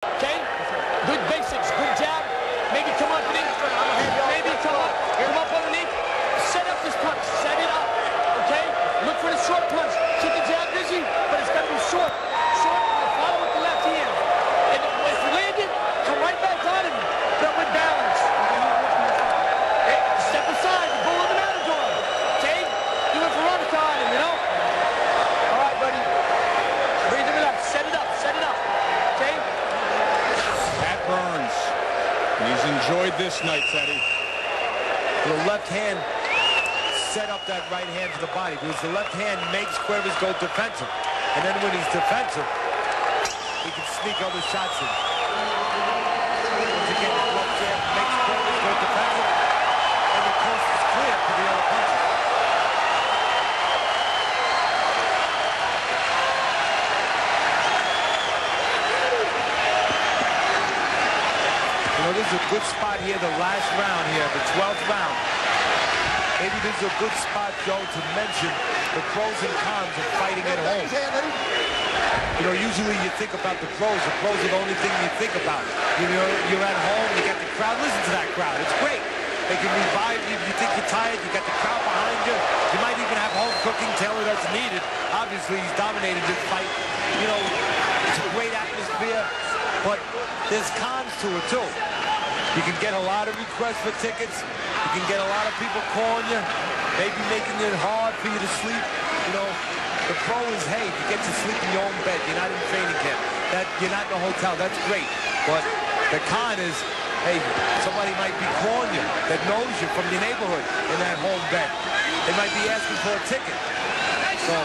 Okay? Good basics, good jab. Maybe come underneath. Maybe come up underneath. Set up this punch. Set it up. Okay? Look for the short punch. Keep the jab busy, but it's got to be short. Short, and follow with the left hand. And if you land it, come right back on him, but with balance. Hey, step aside, the bull of the matador. Okay? Do it Veronica on him, you know? All right, buddy. Breathe and relax. Set it up. Set it up. Okay? Pat Burns. He's enjoyed this night, Freddie. The left hand set up that right hand to the body because the left hand makes Cuevas go defensive. And then when he's defensive, he can sneak other shots in. Once again, the left hand makes Cuevas go defensive, and the coast is clear for the other punches. You know, this is a good spot here, the last round here, the 12th round. Maybe this is a good spot, Joe, to mention the pros and cons of fighting at home. You know, usually you think about the pros. The pros are the only thing you think about. You know, you're at home, you got the crowd. Listen to that crowd. It's great. They can revive you if you think you're tired. You got the crowd behind you. You might even have home cooking. Taylor doesn't need it. Obviously, he's dominated this fight. You know, it's a great atmosphere, but there's cons to it, too. You can get a lot of requests for tickets. You can get a lot of people calling you, maybe making it hard for you to sleep. You know, the pro is, hey, you get to sleep in your own bed. You're not in training camp. You're not in a hotel. That's great. But the con is, hey, somebody might be calling you that knows you from your neighborhood in that home bed. They might be asking for a ticket. So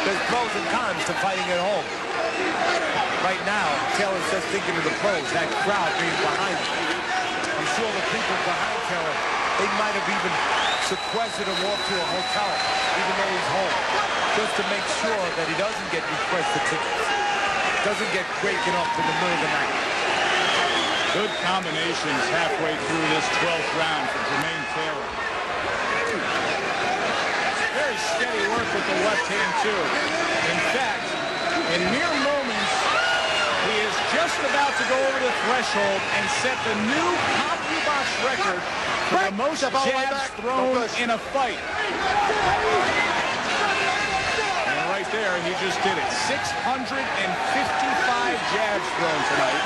there's pros and cons to fighting at home. Right now, Taylor's just thinking of the pros, that crowd being behind him. I'm sure the people behind Taylor, they might have even sequestered him off to a hotel, even though he's home, just to make sure that he doesn't get requested tickets, doesn't get breaking up in the middle of the night. Good combinations halfway through this 12th round for Jermain Taylor. Very steady work with the left hand, too. In fact, in mere moments, he is just about to go over the threshold and set the new CompuBox record for the most jabs thrown in a fight. And right there, he just did it. 655 jabs thrown tonight.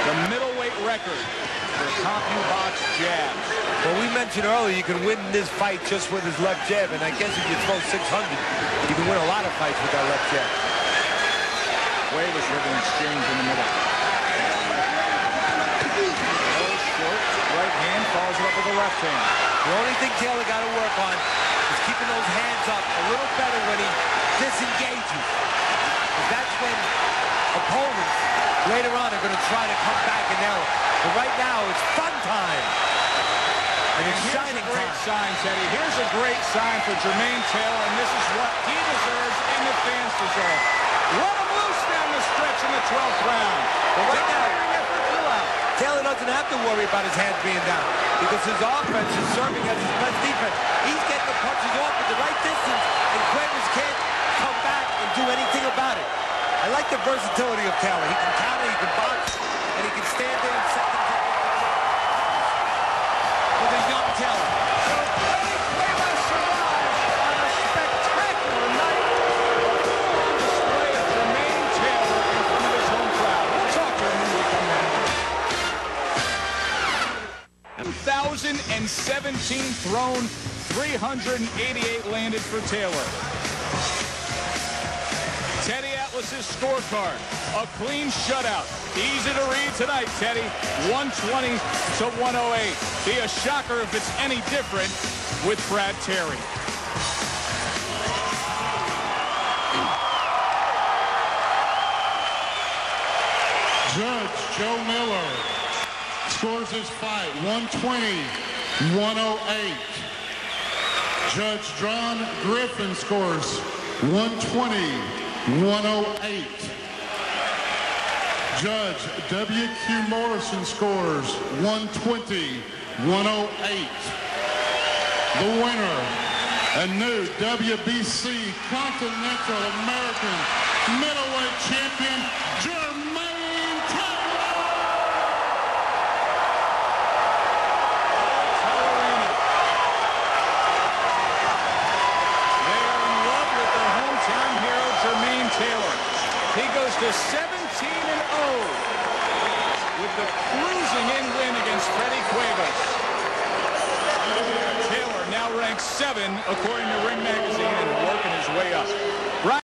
The middleweight record for CompuBox jabs. Well, we mentioned earlier you can win this fight just with his left jab, and I guess if you throw 600, you can win a lot of fights with that left jab. Cuevas with an exchange in the middle. Short right hand follows it up with the left hand. The only thing Taylor got to work on is keeping those hands up a little better when he disengages. That's when opponents later on are going to try to come back and nail it. But right now, it's fun time. And it's shining time. Here's a great sign, Teddy. Here's a great sign for Jermain Taylor, and this is what he deserves and the fans deserve. Let him loose down the stretch in the 12th round. But right now, Taylor doesn't have to worry about his hands being down because his offense is serving as his best defense. He's getting the punches off at the right distance, and Cuevas can't come back and do anything about it. I like the versatility of Taylor. He can counter, he can box, and he can stand there and set the with a young Taylor. Cuevas survives on a spectacular night. A full display of Jermain Taylor in front of his home crowd. We'll talk to him when we come back. 1,017 thrown, 388 landed for Taylor. Teddy Atlas's scorecard, a clean shutout. Easy to read tonight, Teddy. 120 to 108. Be a shocker if it's any different with Brad Terry. Judge Joe Miller scores his fight 120-108. Judge John Griffin scores 120-108. Judge W.Q. Morrison scores 120-108. The winner, a new WBC Continental American Middleweight Champion, Jermain to 17-0 with the cruising-in win against Freddie Cuevas. Taylor now ranks 7 according to Ring Magazine and working his way up.